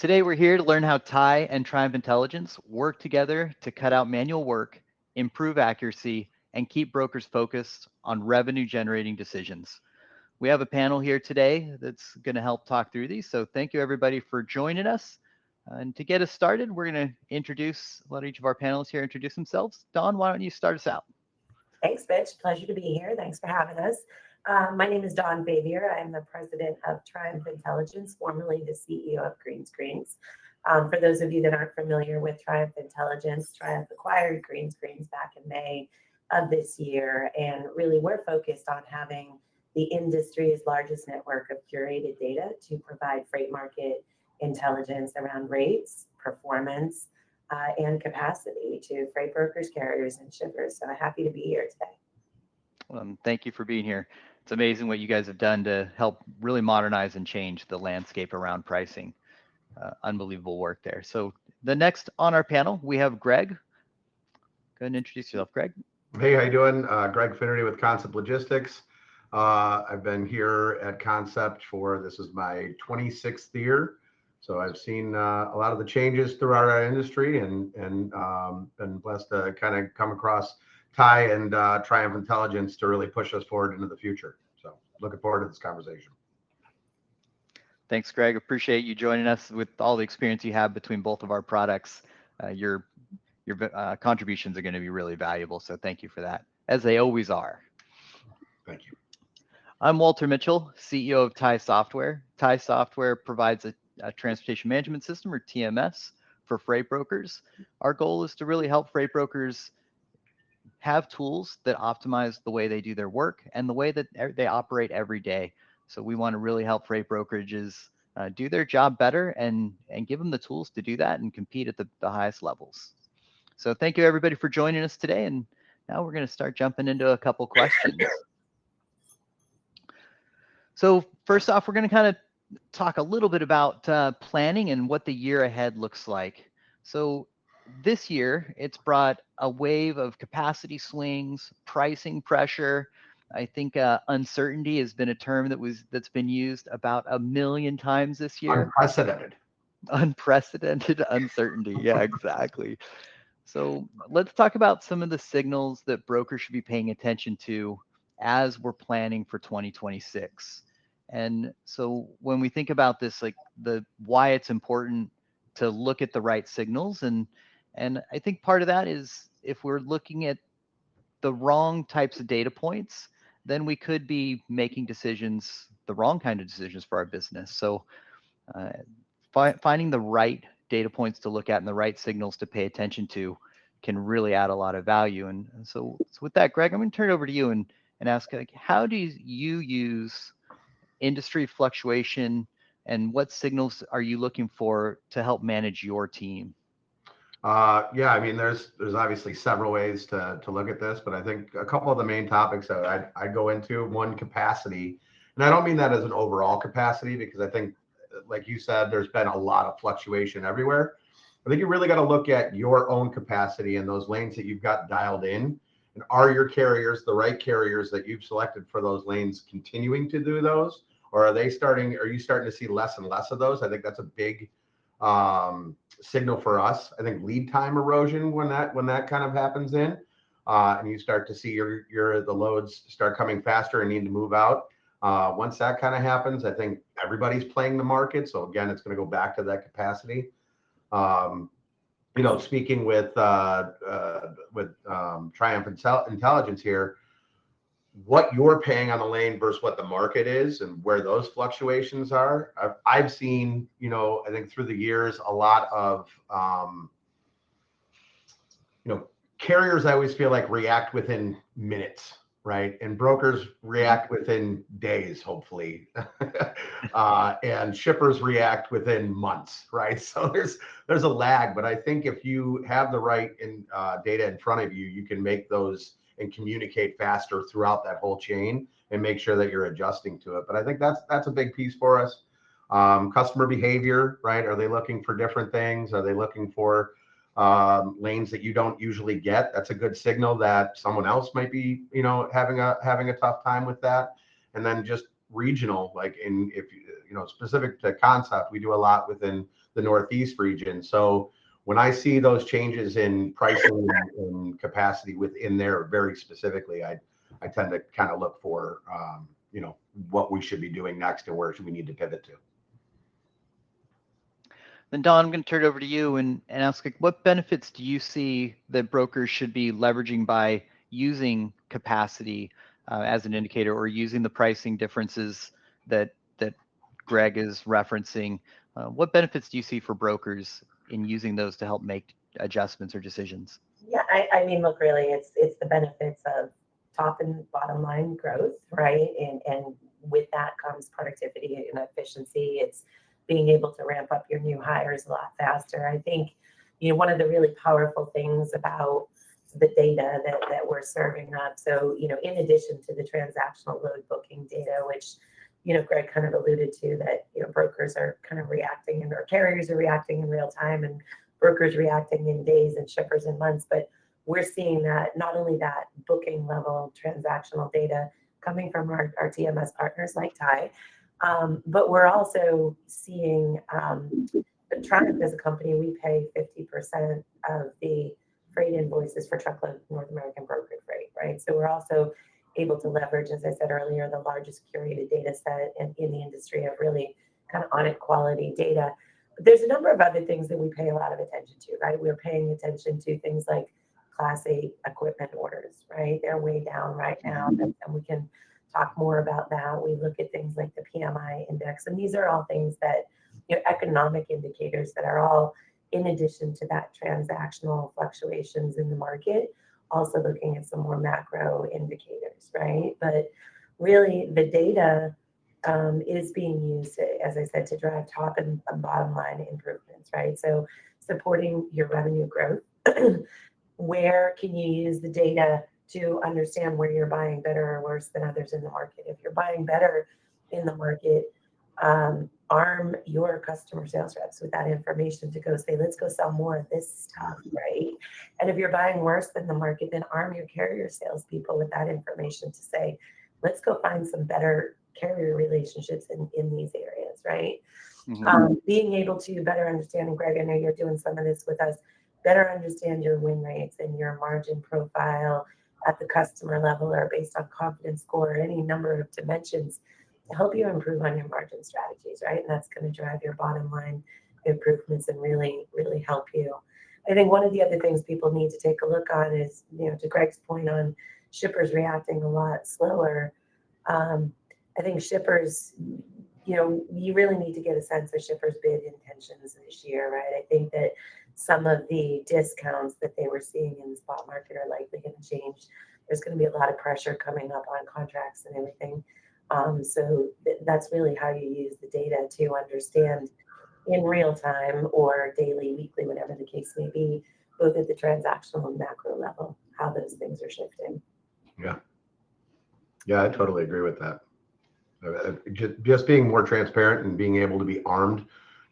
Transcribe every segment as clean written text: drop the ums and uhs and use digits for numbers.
Today we're here to learn how Tai and Triumph Intelligence work together to cut out manual work, improve accuracy, and keep brokers focused on revenue generating decisions. We have a panel here today that's going to help talk through these. So thank you everybody for joining us. And to get us started, we're going to let each of our panelists here introduce themselves. Dawn, why don't you start us out? Thanks, Mitch. Pleasure to be here. Thanks for having us. My name is Dawn Favier. I'm the president of Triumph Intelligence, formerly the CEO of Green Screens. For those of you that aren't familiar with Triumph Intelligence, Triumph acquired Green Screens back in May of this year. And really, we're focused on having the industry's largest network of curated data to provide freight market intelligence around rates, performance, and capacity to freight brokers, carriers, and shippers. So I'm happy to be here today. Thank you for being here. It's amazing what you guys have done to help really modernize and change the landscape around pricing. Unbelievable work there. So the next on our panel, we have Greg. Go ahead and introduce yourself, Greg. Hey, how you doing? Greg Finnerty with Concept Logistics. I've been here at Concept this is my 26th year. So I've seen a lot of the changes throughout our industry and been blessed to kind of come across Tai and Triumph Intelligence to really push us forward into the future. So looking forward to this conversation. Thanks, Greg. Appreciate you joining us with all the experience you have between both of our products. Your contributions are going to be really valuable. So thank you for that, as they always are. Thank you. I'm Walter Mitchell, CEO of Tai Software. Tai Software provides a transportation management system, or TMS, for freight brokers. Our goal is to really help freight brokers have tools that optimize the way they do their work and the way that they operate every day. So we want to really help freight brokerages do their job better and give them the tools to do that and compete at the highest levels. So thank you everybody for joining us today. And now we're going to start jumping into a couple questions. So first off, we're going to kind of talk a little bit about planning and what the year ahead looks like. So this year, it's brought a wave of capacity swings, pricing pressure. I think uncertainty has been a term that's been used about 1 million times this year. Unprecedented uncertainty. Yeah, exactly. So let's talk about some of the signals that brokers should be paying attention to as we're planning for 2026. And so when we think about this, like why it's important to look at the right signals, and I think part of that is if we're looking at the wrong types of data points, then we could be making decisions, the wrong kind of decisions for our business. So finding the right data points to look at and the right signals to pay attention to can really add a lot of value. And so with that, Greg, I'm going to turn it over to you and ask, like, how do you use industry fluctuation and what signals are you looking for to help manage your team? Yeah, I mean, there's obviously several ways to look at this, but I think a couple of the main topics that I go into, one, capacity. And I don't mean that as an overall capacity, because I think, like you said, there's been a lot of fluctuation everywhere. I think you really got to look at your own capacity and those lanes that you've got dialed in. And are your carriers, the right carriers that you've selected for those lanes, continuing to do those? Or are you starting to see less and less of those? I think that's a big signal for us. I think lead time erosion when that kind of happens and you start to see the loads start coming faster and need to move out. Once that kind of happens, I think everybody's playing the market. So again, it's going to go back to that capacity. Speaking with Triumph Intelligence here, what you're paying on the lane versus what the market is and where those fluctuations are. I've seen, I think through the years, a lot of, carriers, I always feel like react within minutes, right? And brokers react within days, hopefully. And shippers react within months, right? So there's a lag, but I think if you have the right data in front of you, you can make those and communicate faster throughout that whole chain and make sure that you're adjusting to it. But I think that's a big piece for us. Customer behavior, right? Are they looking for different things? Are they looking for lanes that you don't usually get? That's a good signal that someone else might be, having a tough time with that. And then just regional, like specific to Concept, we do a lot within the Northeast region. So when I see those changes in pricing and capacity within there very specifically, I tend to kind of look for, what we should be doing next and where should we need to pivot to. Then Don, I'm going to turn it over to you and ask, like, what benefits do you see that brokers should be leveraging by using capacity as an indicator, or using the pricing differences that Greg is referencing? What benefits do you see for brokers in using those to help make adjustments or decisions? Yeah, I mean, look, really, it's the benefits of top and bottom line growth, right? And with that comes productivity and efficiency. It's being able to ramp up your new hires a lot faster. I think, one of the really powerful things about the data that we're serving up. So, in addition to the transactional load booking data, which, Greg kind of alluded to, that, brokers are kind of reacting, and our carriers are reacting in real time, and brokers reacting in days and shippers in months. But we're seeing that not only that booking level transactional data coming from our TMS partners like Tai, but we're also seeing Triumph as a company, we pay 50% of the freight invoices for truckload North American brokered freight, right? So we're also able to leverage, as I said earlier, the largest curated data set in the industry of really kind of audit quality data. But there's a number of other things that we pay a lot of attention to, right? We're paying attention to things like Class 8 equipment orders, right? They're way down right now, and we can talk more about that. We look at things like the PMI index, and these are all things that, economic indicators that are all in addition to that transactional fluctuations in the market, also looking at some more macro indicators, right? But really, the data is being used, as I said, to drive top and bottom line improvements, right? So supporting your revenue growth. Where can you use the data to understand where you're buying better or worse than others in the market? If you're buying better in the market, arm your customer sales reps with that information to go say, let's go sell more of this stuff, right? And if you're buying worse than the market, then arm your carrier salespeople with that information to say, let's go find some better carrier relationships in these areas, right? Mm-hmm. Being able to better understand, and Greg, I know you're doing some of this with us, better understand your win rates and your margin profile at the customer level or based on confidence score or any number of dimensions to help you improve on your margin strategies, right? And that's going to drive your bottom line improvements and really, really help you. I think one of the other things people need to take a look on is, to Greg's point on shippers reacting a lot slower. I think shippers, you really need to get a sense of shippers' bid intentions this year, right? I think that some of the discounts that they were seeing in the spot market are likely going to change. There's going to be a lot of pressure coming up on contracts and everything. So that's really how you use the data to understand in real time or daily, weekly, whatever the case may be, both at the transactional and macro level, how those things are shifting. Yeah. Yeah, I totally agree with that. Just being more transparent and being able to be armed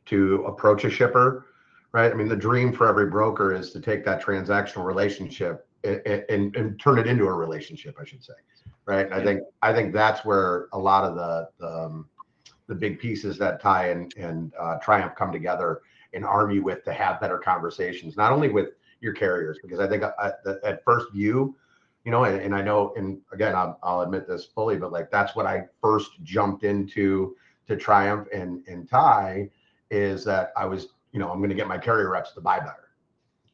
to approach a shipper, right? I mean, the dream for every broker is to take that transactional relationship and turn it into a relationship, I should say, right? And I think that's where a lot of the big pieces that Tai and Triumph come together and arm you with to have better conversations, not only with your carriers, because I think at first view, and I know, and again, I'll admit this fully, but like that's what I first jumped into to Triumph and Tai is that I was, I'm going to get my carrier reps to buy better.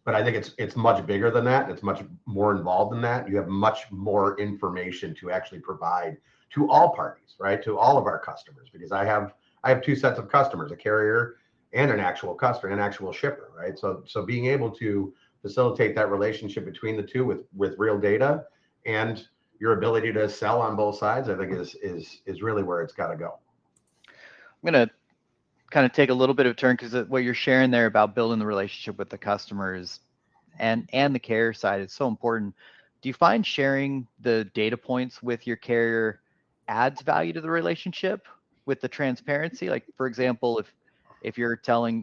But I think it's much bigger than that. It's much more involved than that. You have much more information to actually provide to all parties, right? To all of our customers, because I have two sets of customers, a carrier and an actual customer, an actual shipper, right? So being able to facilitate that relationship between the two with real data and your ability to sell on both sides, I think is really where it's got to go. I'm going to kind of take a little bit of a turn because what you're sharing there about building the relationship with the customers and the carrier side is so important. Do you find sharing the data points with your carrier adds value to the relationship with the transparency? Like, for example, if you're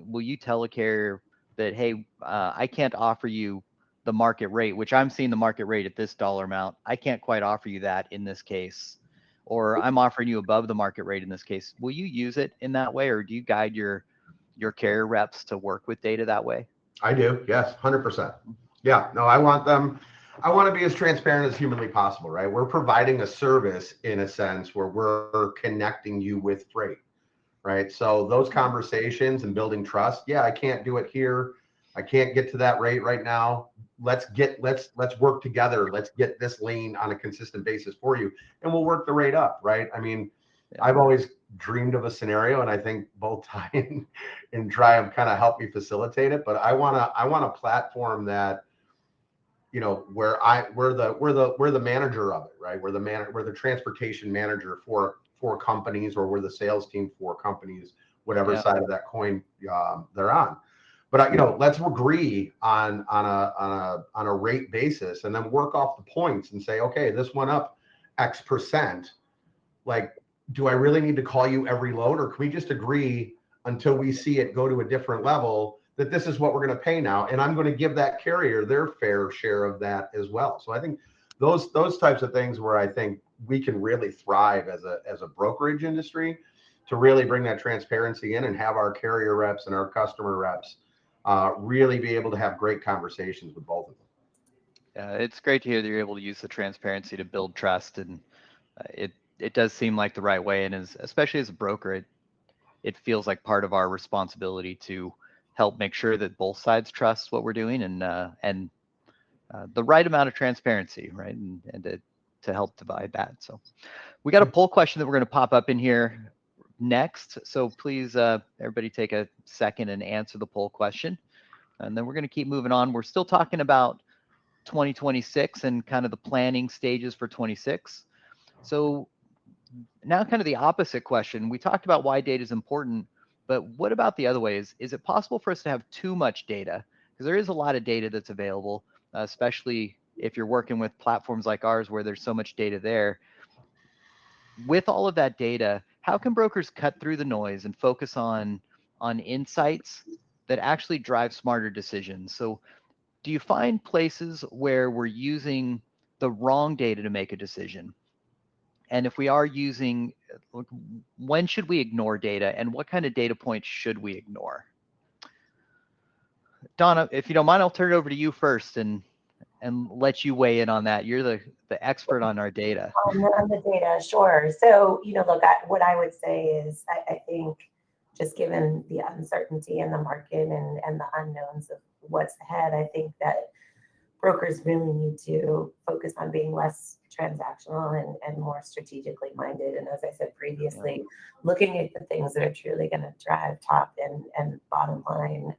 will you tell a carrier that, hey, I can't offer you the market rate, which I'm seeing the market rate at this dollar amount. I can't quite offer you that in this case. or I'm offering you above the market rate in this case. Will you use it in that way, or do you guide your carrier reps to work with data that way? I do. Yes. 100%. Yeah. No, I want to be as transparent as humanly possible, right? We're providing a service in a sense where we're connecting you with freight, right? So those conversations and building trust. Yeah, I can't do it here. I can't get to that rate right now. Let's work together. Let's get this lane on a consistent basis for you, and we'll work the rate up, right? I mean, Yeah. I've always dreamed of a scenario, and I think both Tai and Triumph kind of helped me facilitate it. But I want a platform that, you know, where we're the manager of it, right? We're the transportation manager for companies, or we're the sales team for companies, whatever side of that coin they're on. But you know, let's agree on a rate basis, and then work off the points and say, okay, this went up X percent. Like, do I really need to call you every load, or can we just agree until we see it go to a different level that this is what we're going to pay now, and I'm going to give that carrier their fair share of that as well. So I think those types of things where I think we can really thrive as a brokerage industry, to really bring that transparency in and have our carrier reps and our customer reps really be able to have great conversations with both of them. Yeah, it's great to hear that you're able to use the transparency to build trust, and it does seem like the right way. And especially as a broker, it feels like part of our responsibility to help make sure that both sides trust what we're doing, and the right amount of transparency, right? And to help divide that. So we got a poll question that we're going to pop up in here next. So please, everybody take a second and answer the poll question. And then we're going to keep moving on. We're still talking about 2026 and kind of the planning stages for 26. So now kind of the opposite question. We talked about why data is important, but what about the other ways? Is it possible for us to have too much data? Because there is a lot of data that's available, especially if you're working with platforms like ours where there's so much data there. With all of that data, how can brokers cut through the noise and focus on insights that actually drive smarter decisions? So do you find places where we're using the wrong data to make a decision? And if we are using, when should we ignore data, and what kind of data points should we ignore? Donna, if you don't mind, I'll turn it over to you first and let you weigh in on that. You're the expert on our data. On the data, sure. So, you know, look, what I would say is I think just given the uncertainty in the market and the unknowns of what's ahead, I think that brokers really need to focus on being less transactional and more strategically minded. And as I said previously, looking at the things that are truly going to drive top and bottom line.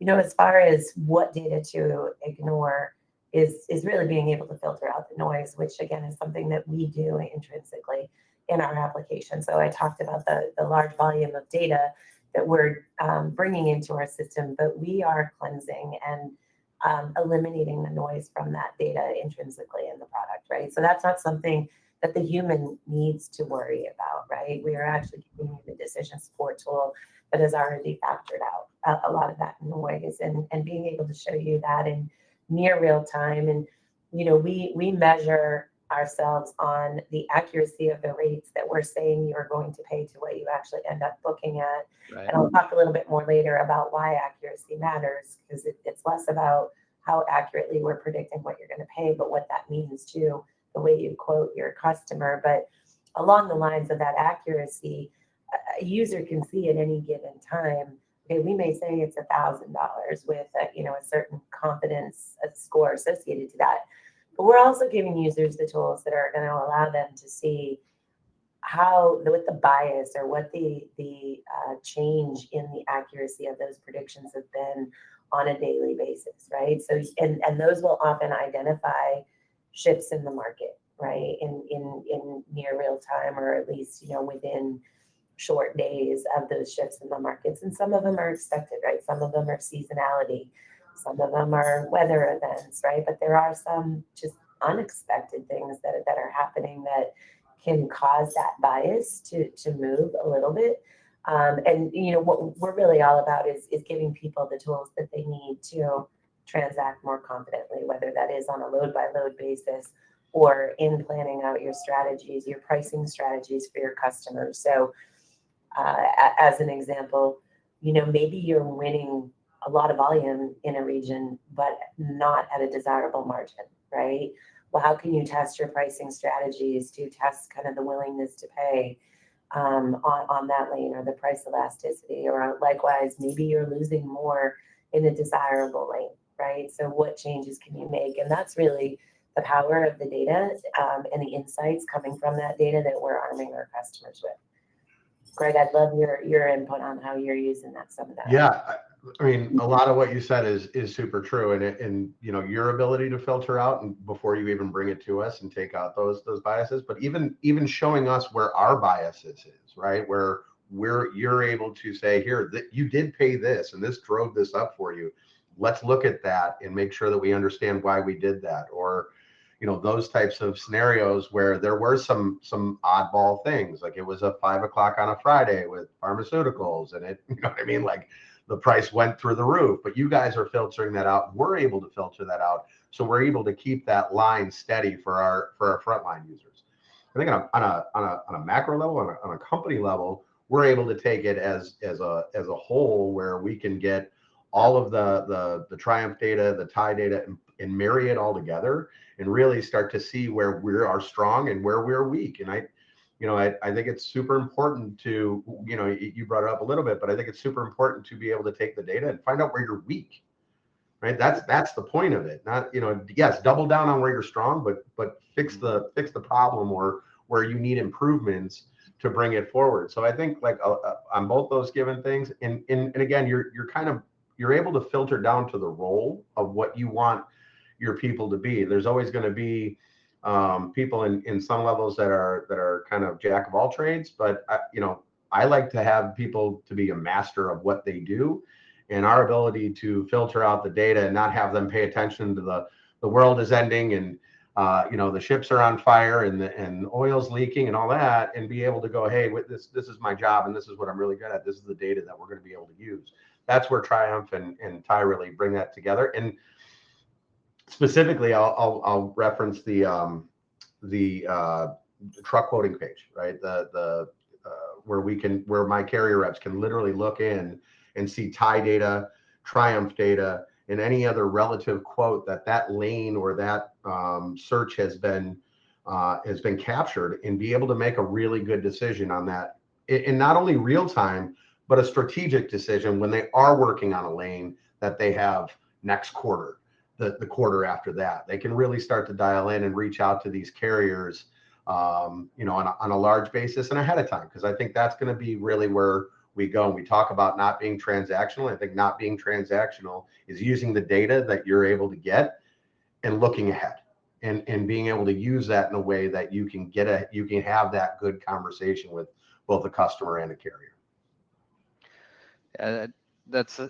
You know, as far as what data to ignore is really being able to filter out the noise, which again is something that we do intrinsically in our application. So I talked about the large volume of data that we're bringing into our system, but we are cleansing and eliminating the noise from that data intrinsically in the product, right? So that's not something that the human needs to worry about, right? We are actually giving you the decision support tool that has already factored out a lot of that noise, and being able to show you that in near real time. And, you know, we measure ourselves on the accuracy of the rates that we're saying you're going to pay to what you actually end up booking at. Right. And I'll talk a little bit more later about why accuracy matters, because it's less about how accurately we're predicting what you're going to pay, but what that means to the way you quote your customer. But along the lines of that accuracy, a user can see at any given time, okay, we may say it's $1,000 with a certain confidence score associated to that. But we're also giving users the tools that are going to allow them to see what the bias or what the change in the accuracy of those predictions have been on a daily basis, right? So and those will often identify shifts in the market, right? In near real time, or at least within short days of those shifts in the markets. And some of them are expected, right? Some of them are seasonality. Some of them are weather events, right? But there are some just unexpected things that are happening that can cause that bias to move a little bit. And what we're really all about is giving people the tools that they need to transact more confidently, whether that is on a load by load basis or in planning out your strategies, your pricing strategies for your customers. So as an example, maybe you're winning a lot of volume in a region, but not at a desirable margin, right? Well, how can you test your pricing strategies to test kind of the willingness to pay on that lane, or the price elasticity? Or likewise, maybe you're losing more in a desirable lane, right? So what changes can you make? And that's really the power of the data and the insights coming from that data that we're arming our customers with. Greg, I'd love your input on how you're using some of that. Yeah, I mean, a lot of what you said is super true, and your ability to filter out and before you even bring it to us and take out those biases, but even showing us where our biases is, right? Where you're able to say, here, that you did pay this and this drove this up for you. Let's look at that and make sure that we understand why we did that, or those types of scenarios where there were some oddball things, like it was a 5 o'clock on a Friday with pharmaceuticals, and it, what I mean, like the price went through the roof, but you guys are filtering that out. We're able to filter that out, so we're able to keep that line steady for our frontline users. I think on a macro level, on a company level, we're able to take it as a whole, where we can get all of the Triumph data, the Tai data, and marry it all together and really start to see where we are strong and where we're weak. And I think it's super important to, you brought it up a little bit, but I think it's super important to be able to take the data and find out where you're weak, right? That's the point of it. Not, yes, double down on where you're strong, but fix the problem or where you need improvements to bring it forward. So I think like on both those given things, and again, you're able to filter down to the role of what you want your people to be. There's always going to be people in some levels that are kind of jack of all trades, but I like to have people to be a master of what they do, and our ability to filter out the data and not have them pay attention to the world is ending and the ships are on fire and oil's leaking and all that, and be able to go, hey, this is my job and this is what I'm really good at. This is the data that we're going to be able to use. That's where Triumph and Tai really bring that together. And specifically, I'll reference the truck quoting page, right? Where my carrier reps can literally look in and see Tai data, Triumph data, and any other relative quote that lane or that search has been captured, and be able to make a really good decision on that in not only real time, but a strategic decision when they are working on a lane that they have next quarter, the quarter after that. They can really start to dial in and reach out to these carriers, on a large basis and ahead of time, because I think that's going to be really where we go. And we talk about not being transactional. I think not being transactional is using the data that you're able to get and looking ahead and being able to use that in a way that you can have that good conversation with both a customer and a carrier. That's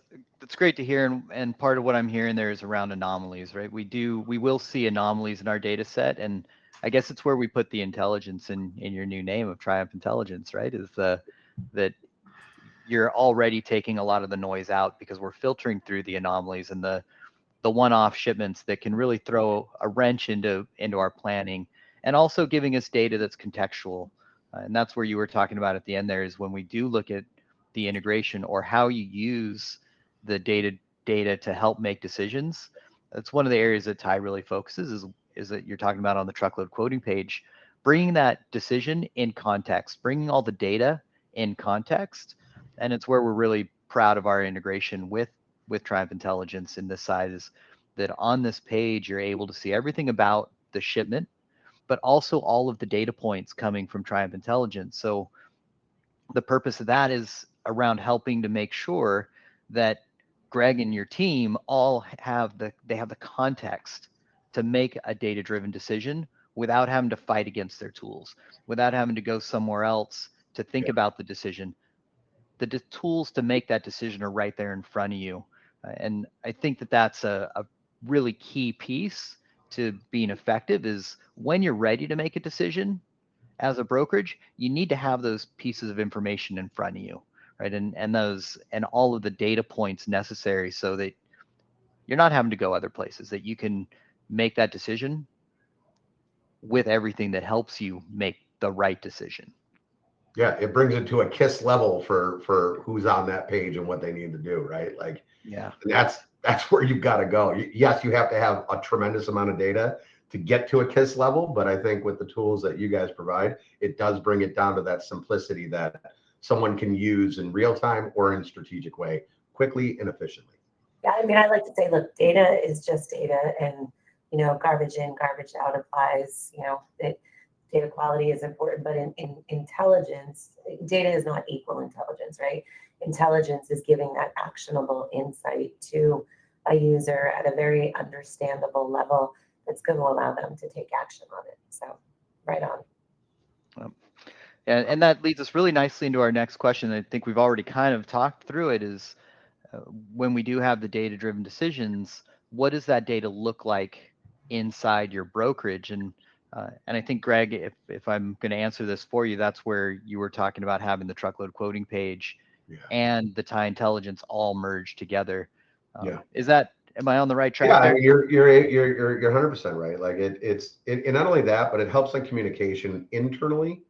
great to hear, and part of what I'm hearing there is around anomalies, right? We will see anomalies in our data set, and I guess it's where we put the intelligence in your new name of Triumph Intelligence, right? Is that you're already taking a lot of the noise out, because we're filtering through the anomalies and the one-off shipments that can really throw a wrench into our planning, and also giving us data that's contextual. And that's where you were talking about at the end there, is when we do look at the integration or how you use the data to help make decisions. That's one of the areas that Tai really focuses, is that you're talking about on the truckload quoting page, bringing that decision in context, bringing all the data in context. And it's where we're really proud of our integration with Triumph Intelligence in this side, is that on this page, you're able to see everything about the shipment, but also all of the data points coming from Triumph Intelligence. So the purpose of that is around helping to make sure that Greg and your team all have the context to make a data-driven decision without having to fight against their tools, without having to go somewhere else to think about the decision. The tools to make that decision are right there in front of you. And I think that that's a really key piece to being effective, is when you're ready to make a decision as a brokerage, you need to have those pieces of information in front of you, right? And all of the data points necessary, so that you're not having to go other places, that you can make that decision with everything that helps you make the right decision. Yeah, it brings it to a KISS level for who's on that page and what they need to do, right? Like, Yeah. and that's where you've got to go. Yes, you have to have a tremendous amount of data to get to a KISS level, but I think with the tools that you guys provide, it does bring it down to that simplicity that someone can use in real time or in a strategic way, quickly and efficiently. Yeah, I mean, I like to say, look, data is just data, and garbage in, garbage out applies. Data quality is important, but in intelligence, data is not equal intelligence, right? Intelligence is giving that actionable insight to a user at a very understandable level that's going to allow them to take action on it. So, right on. And that leads us really nicely into our next question. I think we've already kind of talked through it, is when we do have the data-driven decisions, what does that data look like inside your brokerage? And I think, Greg, if I'm going to answer this for you, that's where you were talking about having the truckload quoting page and the Tai Intelligence all merged together. Am I on the right track? Yeah, there? I mean, you're 100% right. Like it's not only that, but it helps in communication internally,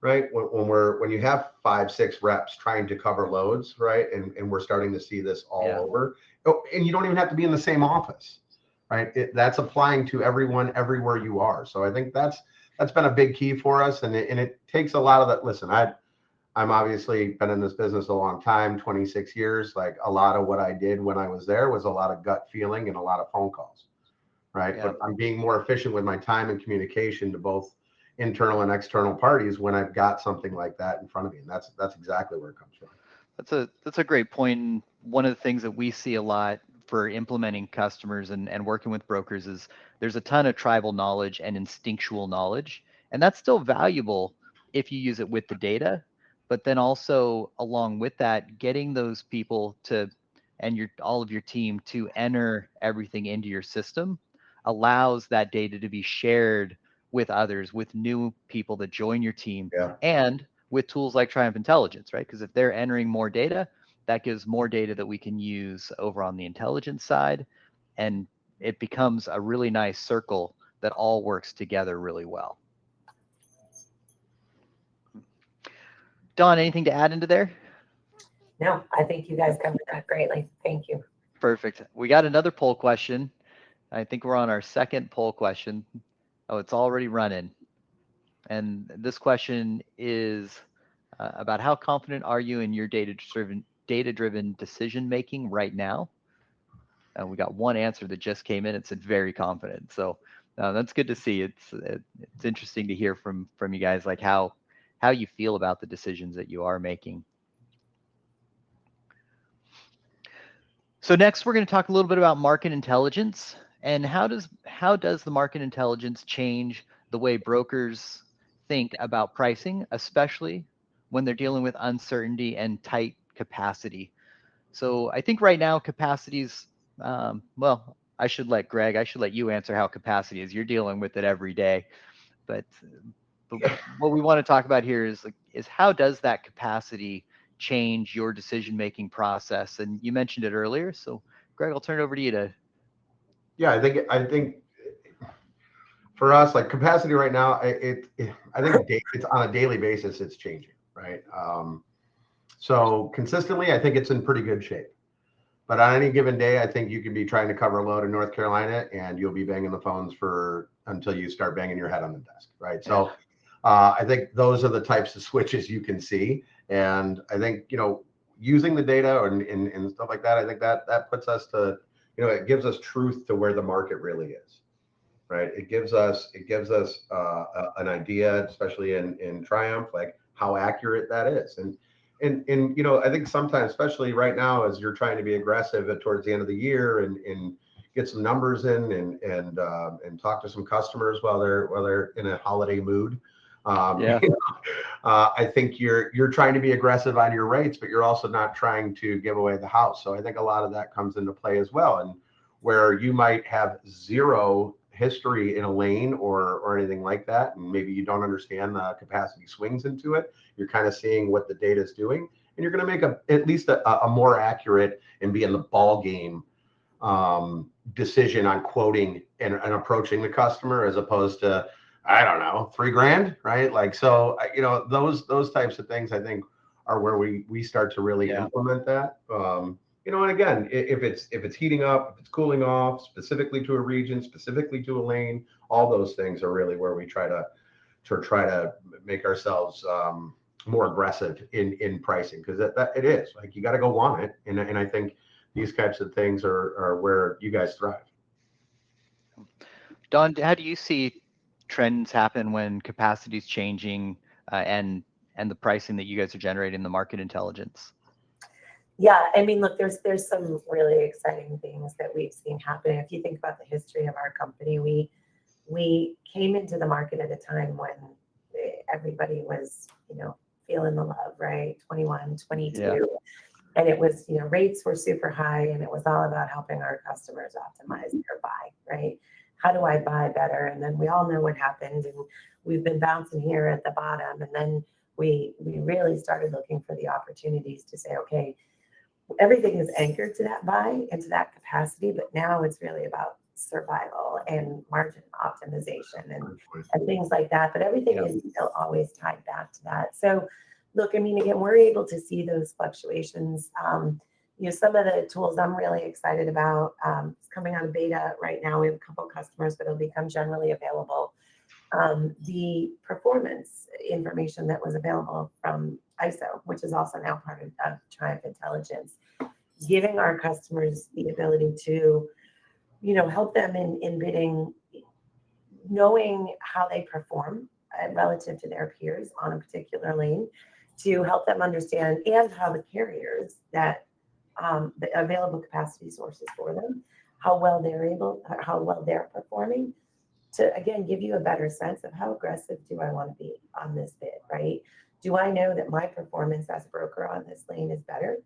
right? When you have 5-6 reps trying to cover loads, right? And we're starting to see this all over. Oh, and you don't even have to be in the same office, right? That's applying to everyone everywhere you are. So I think that's been a big key for us, and it takes a lot of that. Listen, I'm obviously been in this business a long time, 26 years. Like, a lot of what I did when I was there was a lot of gut feeling and a lot of phone calls, right? But I'm being more efficient with my time and communication to both internal and external parties when I've got something like that in front of me. And that's exactly where it comes from. That's a great point. One of the things that we see a lot for implementing customers and working with brokers is there's a ton of tribal knowledge and instinctual knowledge, and that's still valuable if you use it with the data. But then also along with that, getting those people to, and all of your team to enter everything into your system allows that data to be shared with others, with new people that join your team, and with tools like Triumph Intelligence, right? Because if they're entering more data, that gives more data that we can use over on the intelligence side, and it becomes a really nice circle that all works together really well. Don, anything to add into there? No, I think you guys covered that greatly. Thank you. Perfect. We got another poll question. I think we're on our second poll question. Oh, it's already running. And this question is about how confident are you in your data-driven decision-making right now? And we got one answer that just came in. It said very confident. So that's good to see. It's interesting to hear from you guys, like how you feel about the decisions that you are making. So next, we're going to talk a little bit about market intelligence, and how does the market intelligence change the way brokers think about pricing, especially when they're dealing with uncertainty and tight capacity. So I think right now capacity's, well, I should let you answer how capacity is. You're dealing with it every day. But what we want to talk about here is how does that capacity change your decision-making process? And you mentioned it earlier. So Greg, I'll turn it over to you to. Yeah, I think for us, like, capacity right now, I think it's on a daily basis, it's changing, right? So consistently, I think it's in pretty good shape. But on any given day, I think you could be trying to cover a load in North Carolina, and you'll be banging the phones until you start banging your head on the desk, right? So I think those are the types of switches you can see. And I think, using the data and stuff like that, I think that puts us to, it gives us truth to where the market really is, right? It gives us an idea, especially in Triumph, like how accurate that is. And I think sometimes, especially right now, as you're trying to be aggressive towards the end of the year and get some numbers in and talk to some customers while they're in a holiday mood. I think you're trying to be aggressive on your rates, but you're also not trying to give away the house. So I think a lot of that comes into play as well. And where you might have zero history in a lane or anything like that, and maybe you don't understand the capacity swings into it, you're kind of seeing what the data is doing, and you're going to make at least a more accurate and be in the ball game decision on quoting and approaching the customer, as opposed to I don't know, $3,000, right? Like, so, those types of things I think are where we start to really Yeah. implement that. And again, if it's heating up, if it's cooling off, specifically to a region, specifically to a lane, all those things are really where we try to make ourselves more aggressive in pricing, because that it is like you got to go want it, and I think these types of things are where you guys thrive. Don, how do you see trends happen when capacity is changing, and the pricing that you guys are generating in the market intelligence? Yeah, I mean, look, there's some really exciting things that we've seen happen. If you think about the history of our company, we came into the market at a time when everybody was, feeling the love, right? 21, 22. Yeah. And it was, rates were super high, and it was all about helping our customers optimize their buy, right? How do I buy better? And then we all know what happened, and we've been bouncing here at the bottom. And then we really started looking for the opportunities to say, okay, everything is anchored to that buy and to that capacity, but now it's really about survival and margin optimization and things like that. But everything Yeah. is still always tied back to that. So look, I mean, again, we're able to see those fluctuations. Some of the tools I'm really excited about, it's coming out of beta right now. We have a couple of customers, but it'll become generally available. The performance information that was available from ISO, which is also now part of Triumph Intelligence, giving our customers the ability to, help them in bidding, knowing how they perform relative to their peers on a particular lane, to help them understand, and how the carriers that the available capacity sources for them, how well they're performing, to again give you a better sense of how aggressive do I want to be on this bid, right? Do I know that my performance as a broker on this lane is better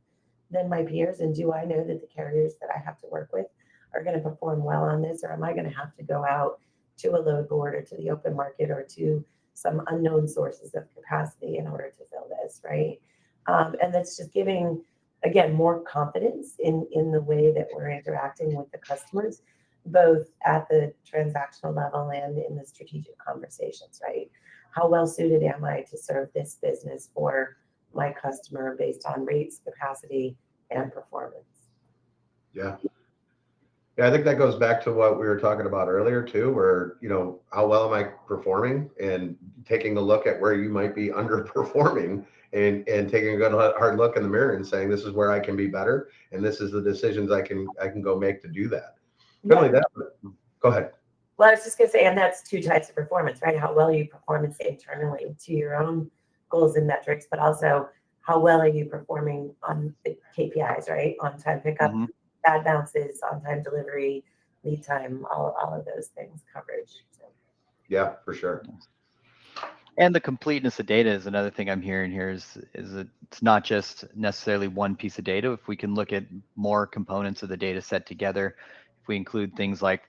than my peers? And do I know that the carriers that I have to work with are going to perform well on this? Or am I going to have to go out to a load board or to the open market or to some unknown sources of capacity in order to fill this, right? And that's just giving, again, more confidence in the way that we're interacting with the customers, both at the transactional level and in the strategic conversations, right? How well suited am I to serve this business for my customer based on rates, capacity, and performance? Yeah. Yeah, I think that goes back to what we were talking about earlier too, where, how well am I performing, and taking a look at where you might be underperforming, and taking a good hard look in the mirror and saying, this is where I can be better, and this is the decisions I can go make to do that. Not only that, go ahead. Well, I was just going to say, and that's two types of performance, right? How well you perform internally to your own goals and metrics, but also how well are you performing on the KPIs, right? On time pickup, bad bounces, on time delivery, lead time, all of those things, coverage. So. Yeah, for sure. And the completeness of data is another thing I'm hearing here, is that it's not just necessarily one piece of data. If we can look at more components of the data set together, if we include things like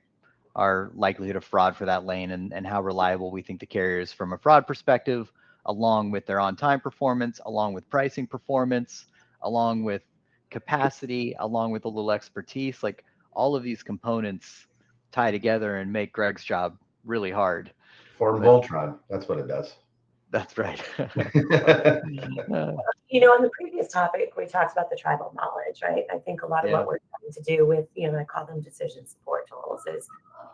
our likelihood of fraud for that lane, and how reliable we think the carrier is from a fraud perspective, along with their on-time performance, along with pricing performance, along with capacity, along with a little expertise, like all of these components tie together and make Greg's job really hard. Form But Voltron, that's what it does. that's right. On the previous topic, we talked about the tribal knowledge, right? I think a lot of what we're trying to do with, I call them decision support tools, is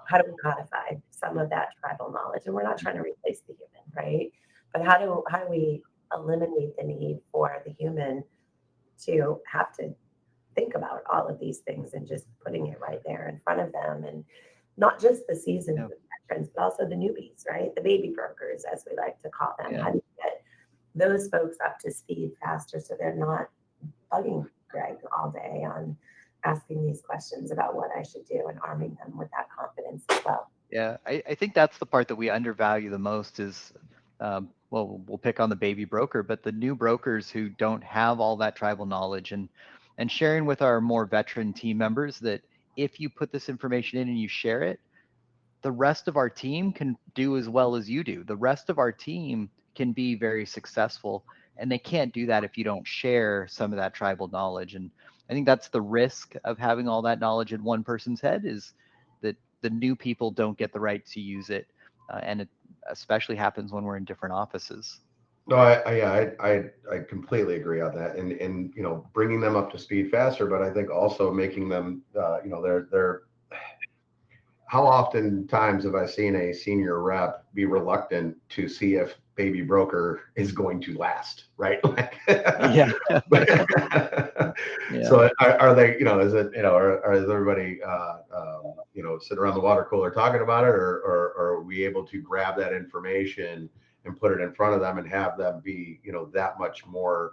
how do we codify some of that tribal knowledge? And we're not trying to replace the human, right? But how do we eliminate the need for the human to have to think about all of these things, and just putting it right there in front of them, and not just the seasoned veterans, but also the newbies, right? The baby brokers, as we like to call them. How do you get those folks up to speed faster so they're not bugging Greg all day on asking these questions about what I should do, and arming them with that confidence as well? Yeah, I think that's the part that we undervalue the most is, well, we'll pick on the baby broker, but the new brokers who don't have all that tribal knowledge, and sharing with our more veteran team members that if you put this information in and you share it, the rest of our team can do as well as you do. The rest of our team can be very successful, and they can't do that if you don't share some of that tribal knowledge. And I think that's the risk of having all that knowledge in one person's head, is that the new people don't get the right to use it, and especially happens when we're in different offices. No, I completely agree on that, and bringing them up to speed faster, but I think also making them, they're how often times have I seen a senior rep be reluctant to see if baby broker is going to last, right? Like, Yeah. so are they, is it, or is everybody, sit around the water cooler talking about it, or are we able to grab that information and put it in front of them and have them be, that much more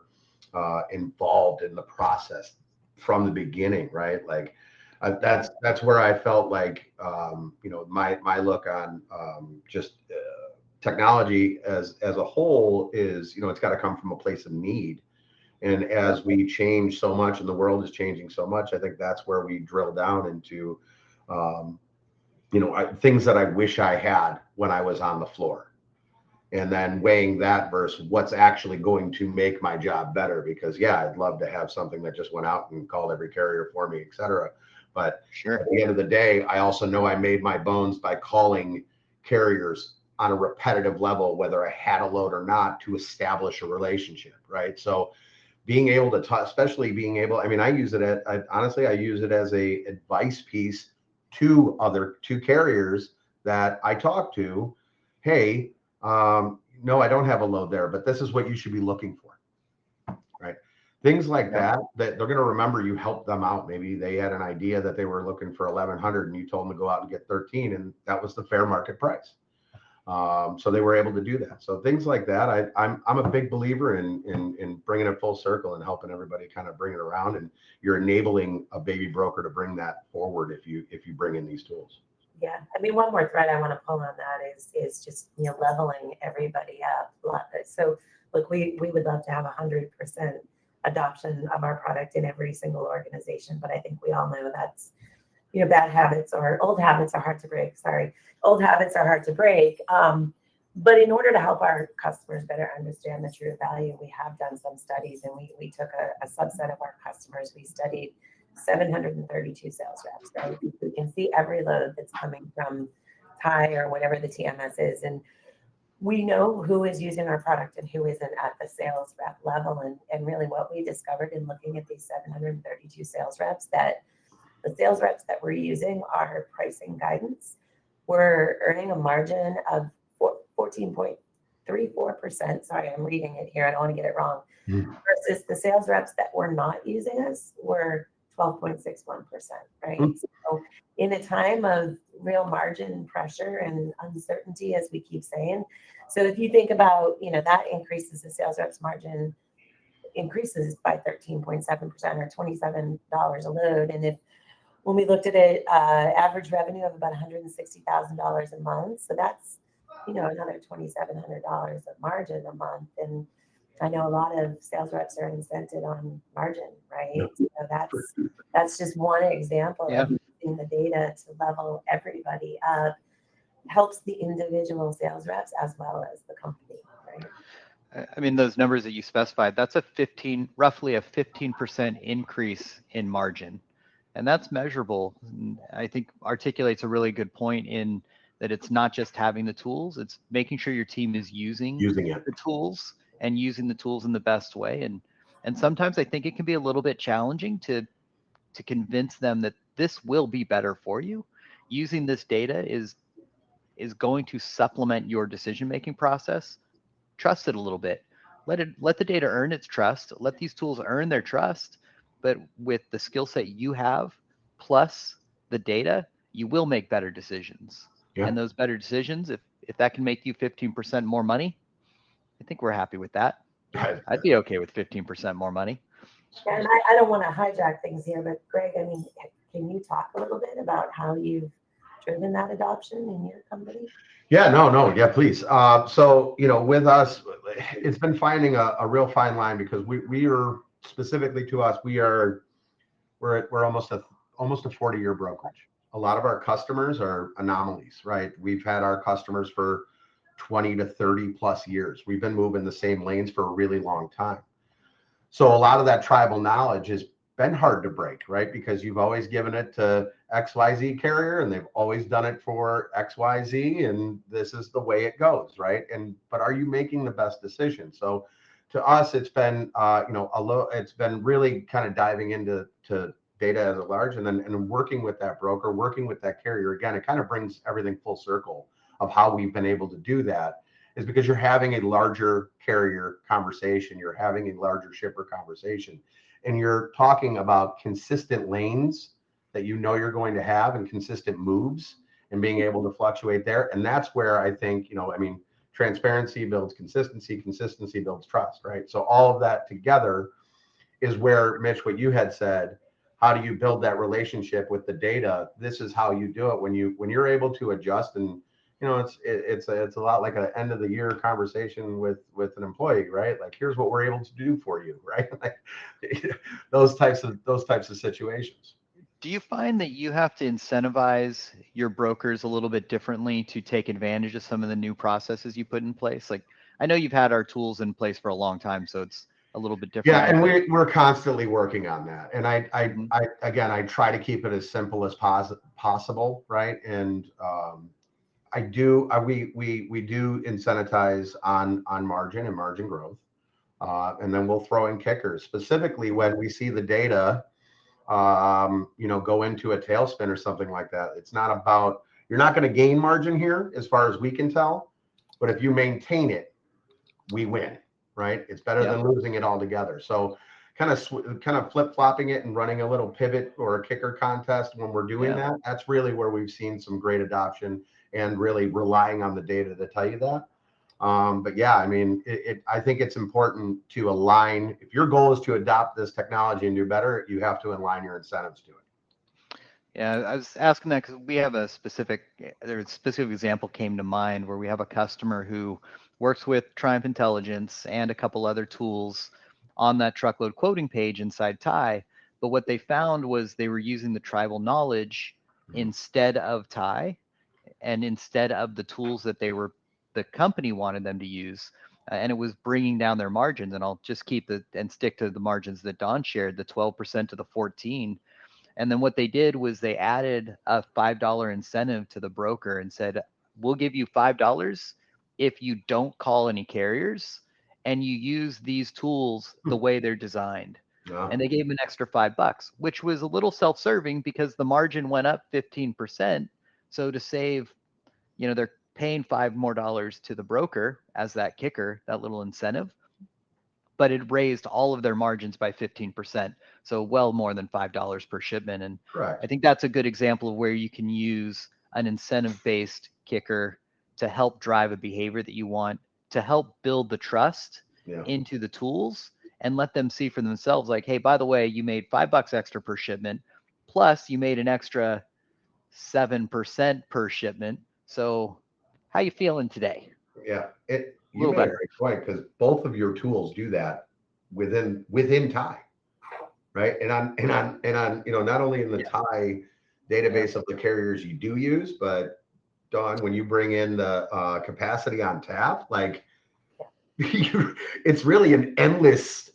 involved in the process from the beginning, right? Like, that's where I felt like, my look on just technology as a whole is, it's got to come from a place of need. And as we change so much and the world is changing so much, I think that's where we drill down into, things that I wish I had when I was on the floor. And then weighing that versus what's actually going to make my job better. Because I'd love to have something that just went out and called every carrier for me, et cetera. But Sure. at the end of the day, I also know I made my bones by calling carriers on a repetitive level, whether I had a load or not, to establish a relationship, right? So being able to talk, especially being able, I use it I use it as a advice piece to carriers that I talk to. Hey, no, I don't have a load there, but this is what you should be looking for, right? Things like that they're going to remember you helped them out. Maybe they had an idea that they were looking for 1,100 and you told them to go out and get 13, and that was the fair market price. So they were able to do that. So things like that, I'm a big believer in bringing it full circle and helping everybody kind of bring it around. And you're enabling a baby broker to bring that forward if you bring in these tools. Yeah, one more thread I want to pull on that is just leveling everybody up. So look, we would love to have 100% adoption of our product in every single organization, but I think we all know that's bad habits or old habits are hard to break. Old habits are hard to break. But in order to help our customers better understand the true value, we have done some studies, and we took a subset of our customers. We studied 732 sales reps, right? We can see every load that's coming from Tai or whatever the TMS is. And we know who is using our product and who isn't at the sales rep level. And really what we discovered in looking at these 732 sales reps, that the sales reps that we're using our pricing guidance were earning a margin of 14.34%. Sorry, I'm reading it here. I don't want to get it wrong. Versus the sales reps that were not using us were 12.61%, right? So in a time of real margin pressure and uncertainty, as we keep saying, so if you think about, that increases the sales reps margin, increases by 13.7% or $27 a load. And when we looked at it, average revenue of about $160,000 a month, so that's another $2,700 of margin a month. And I know a lot of sales reps are incented on margin, right? So that's just one example of using the data to level everybody up, helps the individual sales reps as well as the company, right? Those numbers that you specified, that's roughly a 15% increase in margin. And that's measurable. I think articulates a really good point in that it's not just having the tools, it's making sure your team is using the tools and using the tools in the best way. And sometimes I think it can be a little bit challenging to convince them that this will be better for you. Using this data is going to supplement your decision-making process. Trust it a little bit. Let the data earn its trust. Let these tools earn their trust. But with the skill set you have, plus the data, you will make better decisions. Yeah. And those better decisions, if that can make you 15% more money, I think we're happy with that. I'd be okay with 15% more money. Yeah, and I don't want to hijack things here, but Greg, can you talk a little bit about how you've driven that adoption in your company? Yeah, no, yeah, please. So, with us, it's been finding a real fine line, because we are, specifically to us, we're almost a 40-year brokerage. A lot of our customers are anomalies, right? We've had our customers for 20 to 30 plus years. We've been moving the same lanes for a really long time. So a lot of that tribal knowledge has been hard to break, right? Because you've always given it to XYZ carrier, and they've always done it for XYZ, and this is the way it goes, right? But are you making the best decision? So to us, it's been it's been really kind of diving into data as a large, and working with that broker, working with that carrier. Again, it kind of brings everything full circle of how we've been able to do that, is because you're having a larger carrier conversation, you're having a larger shipper conversation, and you're talking about consistent lanes that you're going to have, and consistent moves, and being able to fluctuate there. And that's where I think, transparency builds consistency, consistency builds trust, right? So all of that together is where, Mitch, what you had said, how do you build that relationship with the data? This is how you do it when you're able to adjust. And it's a lot like an end of the year conversation with an employee, right? Like, here's what we're able to do for you, right? Like, those types of situations. Do you find that you have to incentivize your brokers a little bit differently to take advantage of some of the new processes you put in place? Like, I know you've had our tools in place for a long time, so it's a little bit different. Yeah, and we're constantly working on that. And Mhm. I try to keep it as simple as possible, right? And we do incentivize on margin and margin growth, and then we'll throw in kickers, specifically when we see the data go into a tailspin or something like that. It's not about, you're not going to gain margin here as far as we can tell, but if you maintain it, we win, right? It's better than losing it altogether. So kind of flip-flopping it and running a little pivot or a kicker contest when we're doing that. That's really where we've seen some great adoption, and really relying on the data to tell you that. But yeah, I mean, I think it's important to align. If your goal is to adopt this technology and do better, you have to align your incentives to it. Yeah, I was asking that because we have a specific example came to mind where we have a customer who works with Triumph Intelligence and a couple other tools on that truckload quoting page inside Tai. But what they found was they were using the tribal knowledge instead of Tai, and instead of the tools that the company wanted them to use. And it was bringing down their margins. And I'll just stick to the margins that Don shared, the 12% to the 14. And then what they did was they added a $5 incentive to the broker and said, we'll give you $5 if you don't call any carriers and you use these tools the way they're designed. Yeah. And they gave him an extra $5, which was a little self-serving because the margin went up 15%. So to save, they're paying $5 more to the broker as that kicker, that little incentive, but it raised all of their margins by 15%. So well more than $5 per shipment. And Correct. I think that's a good example of where you can use an incentive-based kicker to help drive a behavior that you want, to help build the trust into the tools, and let them see for themselves, like, hey, by the way, you made $5 extra per shipment, plus you made an extra 7% per shipment. So how you feeling today? Yeah, You made a great point, because both of your tools do that within Tai, right? And on not only in the Tai database of the carriers you do use, but Don, when you bring in the capacity on tap, like it's really an endless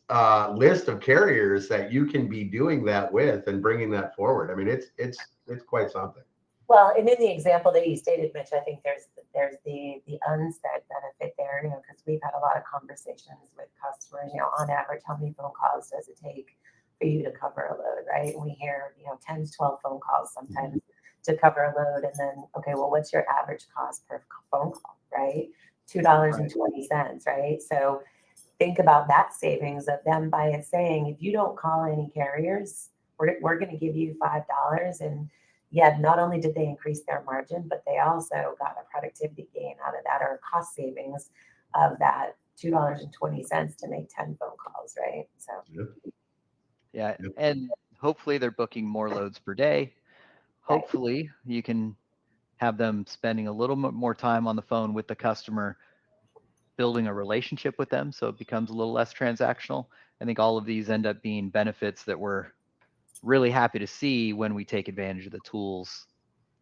list of carriers that you can be doing that with and bringing that forward. I mean, it's quite something. Well, and in the example that you stated, Mitch, I think there's the unsaid benefit there, because we've had a lot of conversations with customers, on average, how many phone calls does it take for you to cover a load, right? And we hear, 10 to 12 phone calls sometimes to cover a load. And then, okay, well, what's your average cost per phone call, right? $2.20, right? So think about that savings of them by saying, if you don't call any carriers, we're going to give you $5. And yeah, not only did they increase their margin, but they also got a productivity gain out of that, or a cost savings of that $2.20 to make 10 phone calls, right? So yeah, and hopefully they're booking more loads per day. Hopefully you can have them spending a little more time on the phone with the customer, building a relationship with them, so it becomes a little less transactional. I think all of these end up being benefits that we're really happy to see when we take advantage of the tools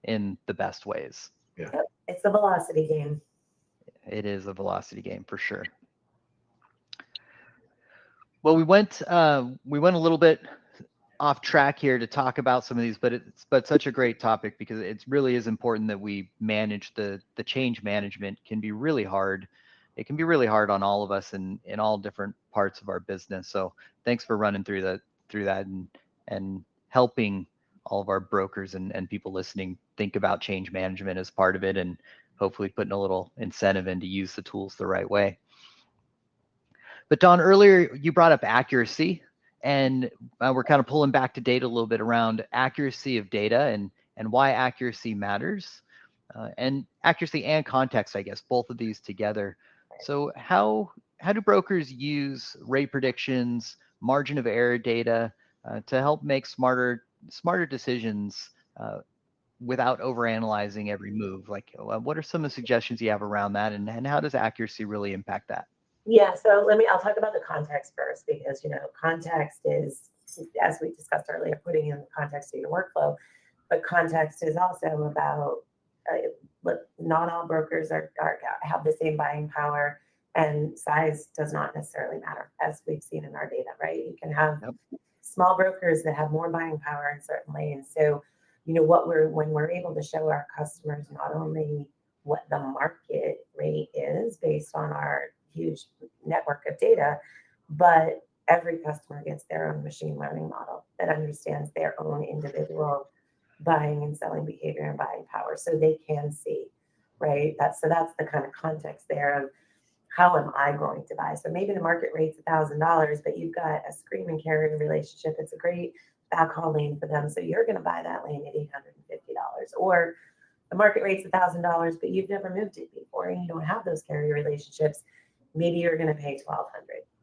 in the best ways. Yeah. It's the velocity game. It is a velocity game for sure. Well, we went a little bit off track here to talk about some of these, but it's such a great topic because it really is important that we manage the change management. Can be really hard. It can be really hard on all of us in all different parts of our business. So thanks for running through that and helping all of our brokers and people listening think about change management as part of it, and hopefully putting a little incentive in to use the tools the right way. But Don, earlier you brought up accuracy, and we're kind of pulling back to data a little bit around accuracy of data and why accuracy matters, and accuracy and context, I guess, both of these together. So how do brokers use rate predictions, margin of error data to help make smarter decisions without overanalyzing every move? Like, what are some of the suggestions you have around that, and how does accuracy really impact that? Yeah, so I'll talk about the context first, because, context is, as we discussed earlier, putting in the context of your workflow, but context is also about, not all brokers have the same buying power, and size does not necessarily matter, as we've seen in our data, right? You can have small brokers that have more buying power in certain lanes. So, when we're able to show our customers not only what the market rate is based on our huge network of data, but every customer gets their own machine learning model that understands their own individual buying and selling behavior and buying power, so they can see, right? That's the kind of context there of how am I going to buy. So maybe the market rate's $1,000, but you've got a screaming carrier relationship. It's a great backhaul lane for them, so you're going to buy that lane at $850. Or the market rate's $1,000, but you've never moved it before and you don't have those carrier relationships. Maybe you're going to pay $1,200,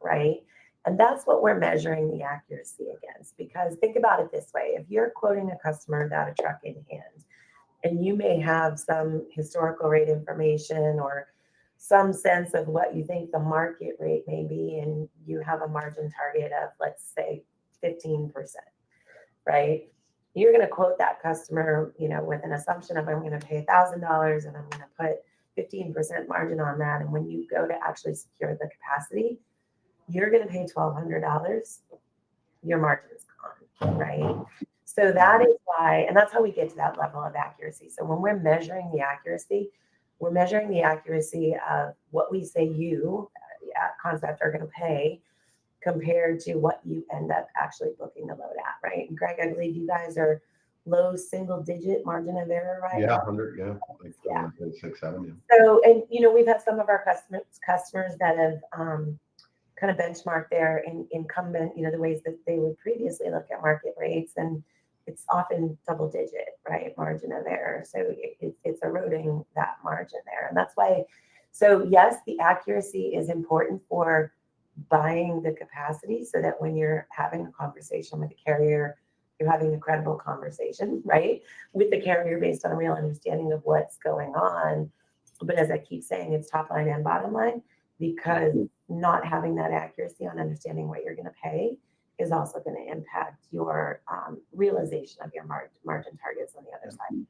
right? And that's what we're measuring the accuracy against. Because think about it this way: if you're quoting a customer without a truck in hand, and you may have some historical rate information or some sense of what you think the market rate may be, and you have a margin target of, let's say, 15%, right? You're going to quote that customer, with an assumption of, I'm going to pay $1,000 and I'm going to put 15% margin on that. And when you go to actually secure the capacity, you're going to pay $1,200. Your margin is gone, right? So that is why, and that's how we get to that level of accuracy. So when we're measuring the accuracy, we're measuring the accuracy of what we say you at Concept are going to pay compared to what you end up actually booking the load at, right? And Greg, I believe you guys are low single digit margin of error right now. 100, yeah. Like Yeah. 6, 7, yeah. So, and we've had some of our customers that have kind of benchmarked their incumbent, the ways that they would previously look at market rates, and it's often double digit, right, margin of error. So it's eroding that margin there. And that's why, so yes, the accuracy is important for buying the capacity, so that when you're having a conversation with the carrier, you're having a credible conversation, right, with the carrier based on a real understanding of what's going on. But as I keep saying, it's top line and bottom line, because not having that accuracy on understanding what you're going to pay is also going to impact your realization of your margin targets on the other side.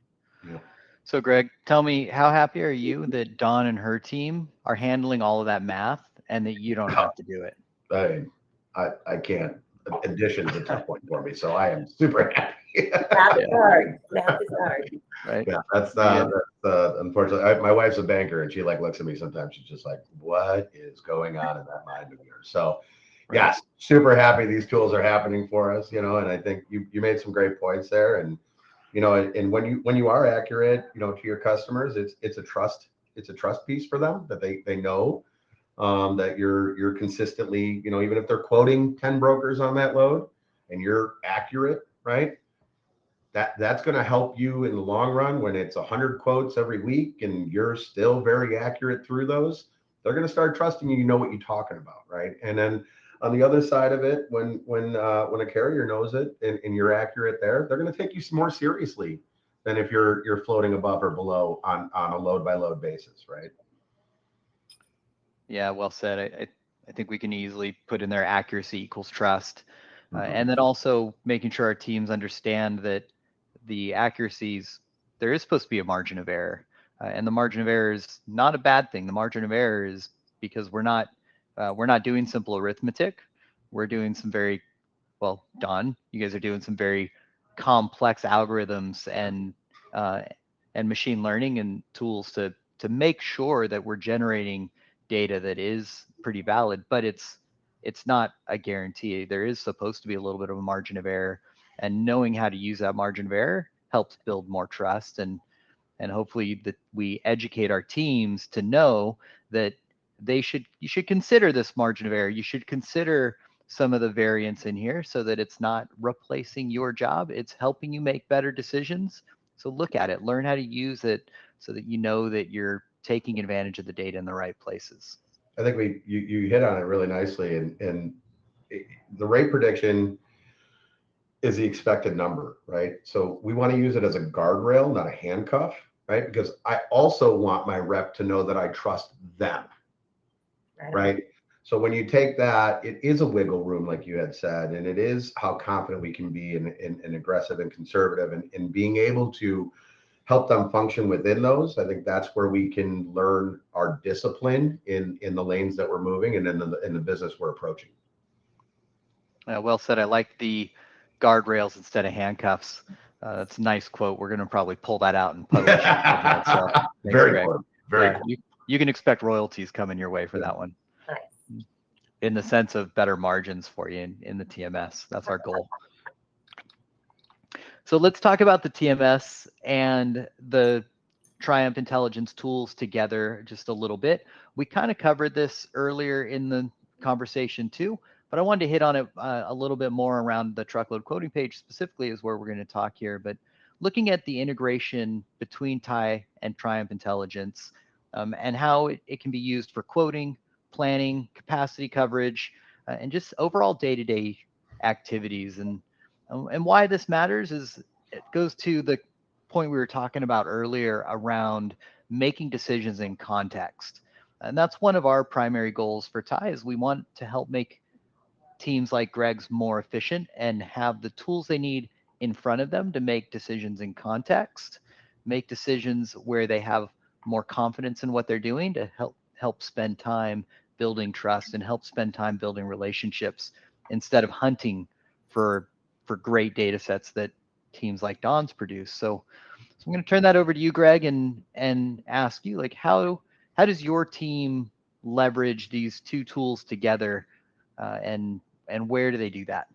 Yeah. So Greg, tell me, how happy are you that Dawn and her team are handling all of that math and that you don't have to do it? I can't. Addition's a tough point for me, so I am super happy. Math is hard. Math is hard. Right. Yeah, that's unfortunately, my wife's a banker, and she looks at me sometimes. She's just like, "What is going on in that mind of yours?" So, yes, super happy these tools are happening for us. And I think you made some great points there. And and when you are accurate, to your customers, it's a trust piece for them, that they know that you're consistently, even if they're quoting 10 brokers on that load and you're accurate, right? That's going to help you in the long run. When it's 100 quotes every week and you're still very accurate through those, they're going to start trusting you. You know what you're talking about, right? And then on the other side of it, when a carrier knows it and you're accurate there, they're going to take you more seriously than if you're floating above or below on a load by load basis, right? Yeah, well said. I think we can easily put in there accuracy equals trust. And then also making sure our teams understand that the accuracies, there is supposed to be a margin of error. And the margin of error is not a bad thing. The margin of error is because we're not doing simple arithmetic. We're doing some very well, Don, you guys are doing some very complex algorithms and machine learning and tools to make sure that we're generating data that is pretty valid, but it's not a guarantee. There is supposed to be a little bit of a margin of error, and knowing how to use that margin of error helps build more trust, and hopefully that we educate our teams to know that you should consider this margin of error. You should consider some of the variance in here so that it's not replacing your job. It's helping you make better decisions. So look at it, learn how to use it so that you know that you're taking advantage of the data in the right places. I think you hit on it really nicely, and the rate prediction is the expected number, right? So we want to use it as a guardrail, not a handcuff, right? Because I also want my rep to know that I trust them, right? So when you take that, it is a wiggle room, like you had said, and it is how confident we can be in aggressive and conservative, and being able to help them function within those. I think that's where we can learn our discipline in the lanes that we're moving and in the business we're approaching. Well said. I like the guardrails instead of handcuffs. That's a nice quote. We're going to probably pull that out and publish it. So thanks, Very Greg. cool. Very Yeah, cool. you can expect royalties coming your way for that one. Nice. In the sense of better margins for you in the TMS. That's our goal. So let's talk about the TMS and the Triumph Intelligence tools together just a little bit. We kind of covered this earlier in the conversation too, but I wanted to hit on it a little bit more around the truckload quoting page specifically is where we're going to talk here. But looking at the integration between Tai and Triumph Intelligence and how it can be used for quoting, planning, capacity coverage, and just overall day-to-day activities. And why this matters is it goes to the point we were talking about earlier around making decisions in context. And that's one of our primary goals for Tai is we want to help make teams like Greg's more efficient and have the tools they need in front of them to make decisions in context, make decisions where they have more confidence in what they're doing to help spend time building trust and help spend time building relationships instead of hunting for great data sets that teams like Don's produce. So I'm going to turn that over to you, Greg, and ask you, like, how does your team leverage these two tools together, and where do they do that?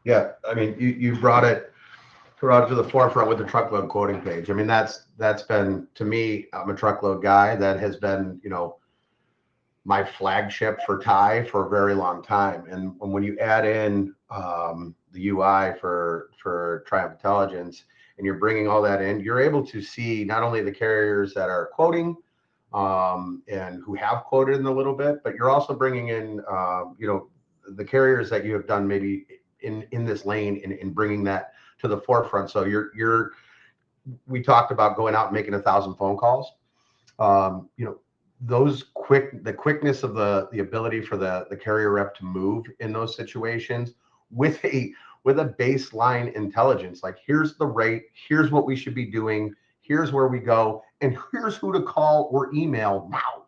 Yeah, I mean, you brought it to the forefront with the truckload quoting page. I mean, that's been, to me, I'm a truckload guy. That has been, my flagship for Tai for a very long time. And when you add in the UI for Triumph Intelligence, and you're bringing all that in, you're able to see not only the carriers that are quoting and who have quoted in a little bit, but you're also bringing in, the carriers that you have done maybe in this lane and bringing that to the forefront. So we talked about going out and making 1,000 phone calls. The quickness of the ability for the carrier rep to move in those situations with a baseline intelligence, like here's the rate, here's what we should be doing, here's where we go, and here's who to call or email now,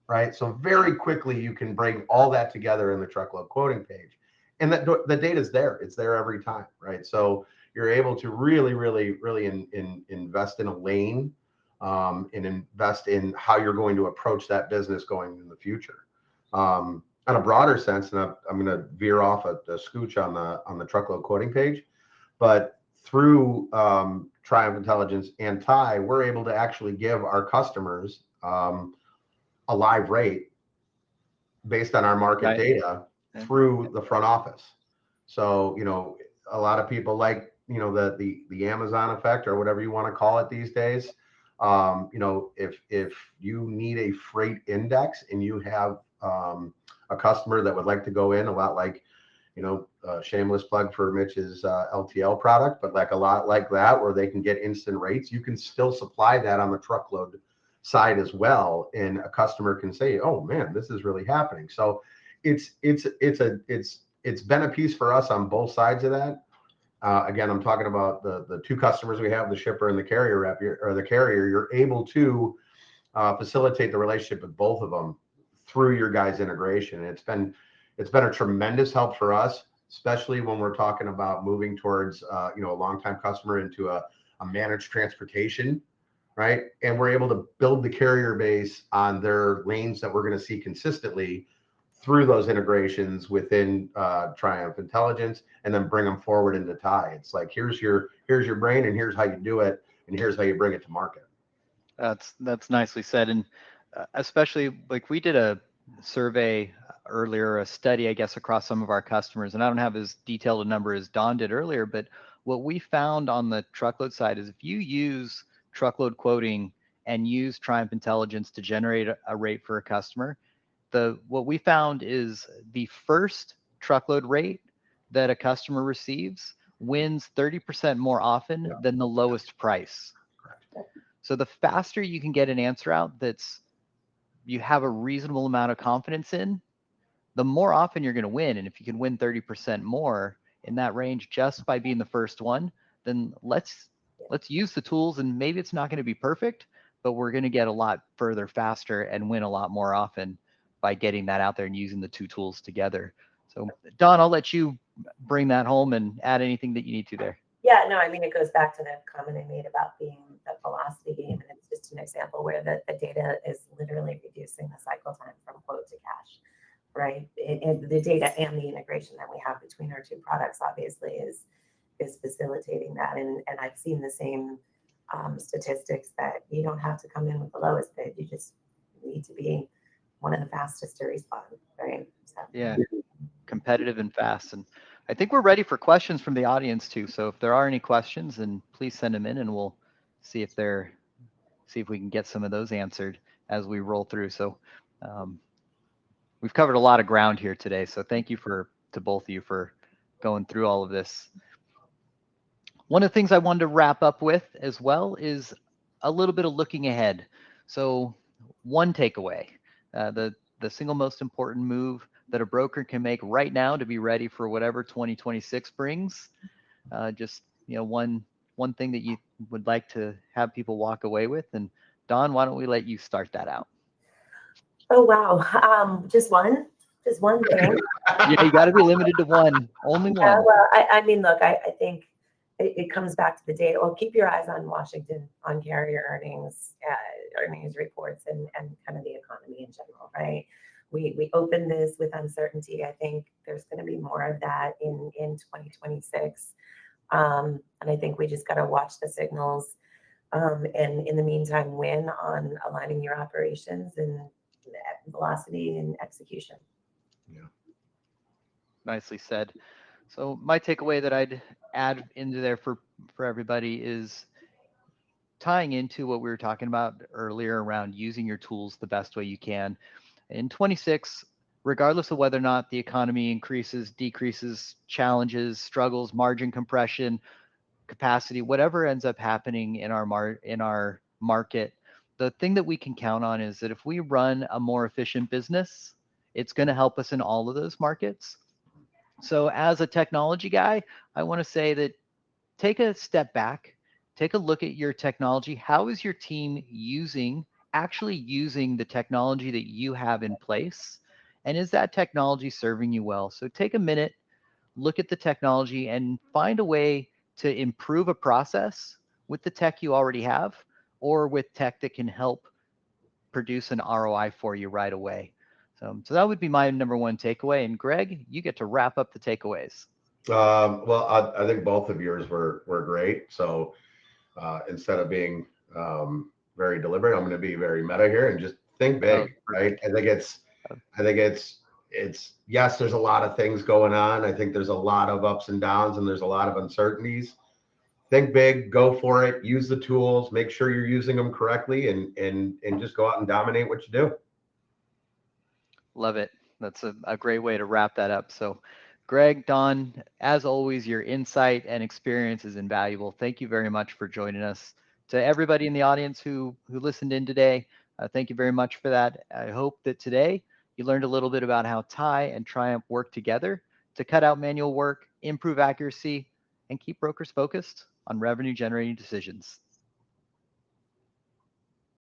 right? So very quickly you can bring all that together in the truckload quoting page, and that the data is there. It's there every time, right? So you're able to really invest in a lane and invest in how you're going to approach that business going in the future. On a broader sense, and I'm going to veer off a scooch on the truckload quoting page, but through Triumph Intelligence and Tai, we're able to actually give our customers a live rate based on our market data through the front office. So, a lot of people like, the Amazon effect or whatever you want to call it these days. If you need a freight index and you have a customer that would like to go in a lot like, shameless plug for Mitch's LTL product, but like a lot like that, where they can get instant rates, you can still supply that on the truckload side as well. And a customer can say, oh man, this is really happening. So it's been a piece for us on both sides of that. Again, I'm talking about the two customers we have, the shipper and the carrier rep, or the carrier. You're able to facilitate the relationship with both of them through your guys' integration. And it's been a tremendous help for us. especially when we're talking about moving towards, a longtime customer into a managed transportation, right? And we're able to build the carrier base on their lanes that we're going to see consistently through those integrations within Triumph Intelligence, and then bring them forward into Tai. It's like, here's your brain, and here's how you do it, and here's how you bring it to market. That's nicely said. And especially like we did a survey earlier, a study, I guess, across some of our customers, and I don't have as detailed a number as Don did earlier, but what we found on the truckload side is if you use truckload quoting and use Triumph Intelligence to generate a rate for a customer, what we found is the first truckload rate that a customer receives wins 30% more often than the lowest price. Correct. So the faster you can get an answer out that's you have a reasonable amount of confidence in, the more often you're going to win. And if you can win 30% more in that range just by being the first one, then let's use the tools. And maybe it's not going to be perfect, but we're going to get a lot further faster and win a lot more often by getting that out there and using the two tools together. So Don, I'll let you bring that home and add anything that you need to there. Yeah, no, I mean, it goes back to the comment I made about being the velocity game. And it's just an example where the data is literally reducing the cycle time from quote to cash, right? The data and the integration that we have between our two products obviously is facilitating that. And I've seen the same statistics that you don't have to come in with the lowest bid. You just need to be one of the fastest to respond, right? So. Yeah, competitive and fast. And I think we're ready for questions from the audience too. So if there are any questions, then please send them in, and we'll see if we can get some of those answered as we roll through. So we've covered a lot of ground here today. So thank you to both of you for going through all of this. One of the things I wanted to wrap up with as well is a little bit of looking ahead. So one takeaway, the single most important move that a broker can make right now to be ready for whatever 2026 brings. Just one thing that you would like to have people walk away with. And Don, why don't we let you start that out? Oh wow, just one thing. Yeah, you got to be limited to one, only one. Well, I mean, look, I think it comes back to the data. Well, keep your eyes on Washington, on carrier earnings reports, and kind of the economy in general, right? We opened this with uncertainty. I think there's going to be more of that in 2026. And I think we just got to watch the signals. And in the meantime, win on aligning your operations and velocity and execution. Yeah. Nicely said. So my takeaway that I'd add into there for everybody is tying into what we were talking about earlier around using your tools the best way you can. In 26, regardless of whether or not the economy increases, decreases, challenges, struggles, margin compression, capacity, whatever ends up happening in our market, the thing that we can count on is that if we run a more efficient business, it's going to help us in all of those markets. So as a technology guy, I want to say that take a step back, take a look at your technology. How is your team actually using the technology that you have in place? And is that technology serving you well? So take a minute, look at the technology, and find a way to improve a process with the tech you already have, or with tech that can help produce an ROI for you right away. So that would be my number one takeaway. And Greg, you get to wrap up the takeaways. Well, I think both of yours were great. So instead of being very deliberate, I'm going to be very meta here and just think big, right? I think it's yes, there's a lot of things going on. I think there's a lot of ups and downs, and there's a lot of uncertainties. Think big, go for it, use the tools, make sure you're using them correctly, and just go out and dominate what you do. Love it. That's a great way to wrap that up. So Greg, Don, as always, your insight and experience is invaluable. Thank you very much for joining us. To everybody in the audience who listened in today, thank you very much for that. I hope that today you learned a little bit about how Tai and Triumph work together to cut out manual work, improve accuracy, and keep brokers focused on revenue generating decisions.